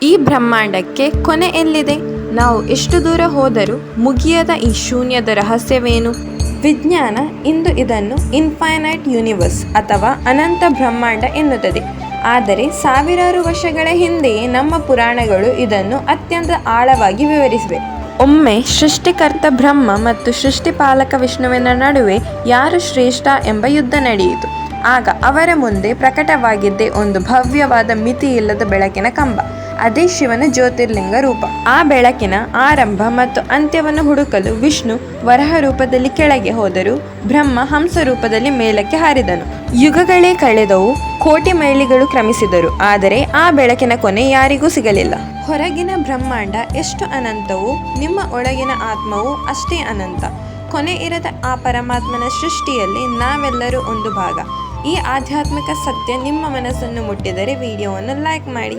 ಈ ಬ್ರಹ್ಮಾಂಡಕ್ಕೆ ಕೊನೆ ಎಲ್ಲಿದೆ? ನಾವು ಎಷ್ಟು ದೂರ ಹೋದರೂ ಮುಗಿಯದ ಈ ಶೂನ್ಯದ ರಹಸ್ಯವೇನು? ವಿಜ್ಞಾನ ಇಂದು ಇದನ್ನು ಇನ್ಫೈನೈಟ್ ಯೂನಿವರ್ಸ್ ಅಥವಾ ಅನಂತ ಬ್ರಹ್ಮಾಂಡ ಎನ್ನುತ್ತದೆ. ಆದರೆ ಸಾವಿರಾರು ವರ್ಷಗಳ ಹಿಂದೆಯೇ ನಮ್ಮ ಪುರಾಣಗಳು ಇದನ್ನು ಅತ್ಯಂತ ಆಳವಾಗಿ ವಿವರಿಸಿವೆ. ಒಮ್ಮೆ ಸೃಷ್ಟಿಕರ್ತ ಬ್ರಹ್ಮ ಮತ್ತು ಸೃಷ್ಟಿಪಾಲಕ ವಿಷ್ಣುವಿನ ನಡುವೆ ಯಾರು ಶ್ರೇಷ್ಠ ಎಂಬ ಯುದ್ಧ ನಡೆಯಿತು. ಆಗ ಅವರ ಮುಂದೆ ಪ್ರಕಟವಾಗಿದ್ದೇ ಒಂದು ಭವ್ಯವಾದ ಮಿತಿಯಿಲ್ಲದ ಬೆಳಕಿನ ಕಂಬ. ಅದೇ ಶಿವನ ಜ್ಯೋತಿರ್ಲಿಂಗ ರೂಪ. ಆ ಬೆಳಕಿನ ಆರಂಭ ಮತ್ತು ಅಂತ್ಯವನ್ನು ಹುಡುಕಲು ವಿಷ್ಣು ವರಹ ರೂಪದಲ್ಲಿ ಕೆಳಗೆ ಹೋದರು, ಬ್ರಹ್ಮ ಹಂಸ ರೂಪದಲ್ಲಿ ಮೇಲಕ್ಕೆ ಹಾರಿದನು. ಯುಗಗಳೇ ಕಳೆದವು, ಕೋಟಿ ಮೈಲಿಗಳು ಕ್ರಮಿಸಿದರು, ಆದರೆ ಆ ಬೆಳಕಿನ ಕೊನೆ ಯಾರಿಗೂ ಸಿಗಲಿಲ್ಲ. ಹೊರಗಿನ ಬ್ರಹ್ಮಾಂಡ ಎಷ್ಟು ಅನಂತವೋ ನಿಮ್ಮ ಒಳಗಿನ ಆತ್ಮವು ಅಷ್ಟೇ ಅನಂತ. ಕೊನೆ ಇರದ ಆ ಪರಮಾತ್ಮನ ಸೃಷ್ಟಿಯಲ್ಲಿ ನಾವೆಲ್ಲರೂ ಒಂದು ಭಾಗ. ಈ ಆಧ್ಯಾತ್ಮಿಕ ಸತ್ಯ ನಿಮ್ಮ ಮನಸ್ಸನ್ನು ಮುಟ್ಟಿದರೆ ವಿಡಿಯೋವನ್ನು ಲೈಕ್ ಮಾಡಿ.